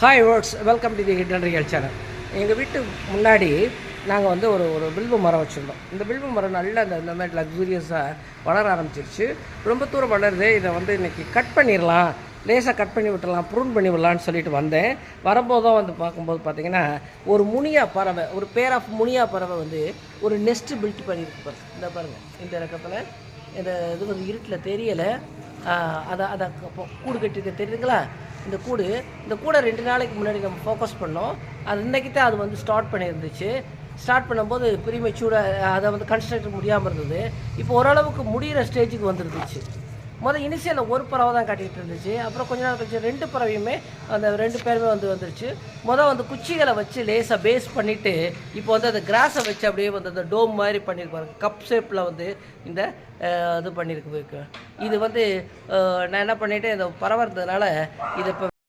Hi words, welcome to the hidden real channel. எங்கள் வீட்டு முன்னாடி நாங்கள் வந்து ஒரு வில்வ மரம் வச்சுருந்தோம். இந்த வில்வ மரம் நல்லா இந்த மாதிரி லக்ஸூரியஸாக வளர ஆரம்பிச்சிருச்சு. ரொம்ப தூரம் வளருது. இதை வந்து இன்றைக்கி கட் பண்ணிடலாம், லேசாக கட் பண்ணி விட்டுடலாம், ப்ரூன் பண்ணி விடலான்னு சொல்லிட்டு வந்தேன். வரும்போதும் வந்து பார்க்கும்போது பார்த்திங்கன்னா ஒரு முனியா பறவை, ஒரு பேர் ஆஃப் முனியா பறவை வந்து ஒரு நெஸ்ட்டு பில்ட் பண்ணியிருக்கு. பாரு, இந்த பாருங்கள், இந்த இறக்கத்தில் இந்த இது வந்து இருட்டில் தெரியலை. அதை கூடு கட்டிருக்க தெரியுதுங்களா? இந்த கூடை 2 நாளைக்கு முன்னாடி நம்ம ஃபோக்கஸ் பண்ணோம். அது இன்றைக்கி தான் அது வந்து ஸ்டார்ட் பண்ணியிருந்துச்சு. ஸ்டார்ட் பண்ணும்போது ப்ரீமெச்சூர்டாக அதை வந்து கன்ஸ்ட்ரக்ட் முடியாமல் இருந்தது. இப்போ ஓரளவுக்கு முடிகிற ஸ்டேஜுக்கு வந்துருந்துச்சு. இனிஷியலில் ஒரு பறவை தான் காட்டிகிட்டு இருந்துச்சு. அப்புறம் கொஞ்ச நாள் கழிச்சு 2 பறவையுமே, அந்த 2 பேருமே வந்துருச்சு. வந்து குச்சிகளை வச்சு லேசாக பேஸ் பண்ணிவிட்டு இப்போ வந்து அந்த கிராஸை வச்சு அப்படியே வந்து அந்த டோம் மாதிரி பண்ணியிருப்பாங்க. கப் ஷேப்பில் வந்து இந்த இது பண்ணியிருக்கு. இது வந்து நான் என்ன பண்ணிவிட்டு இந்த பறவை இருந்ததுனால இதை இப்போ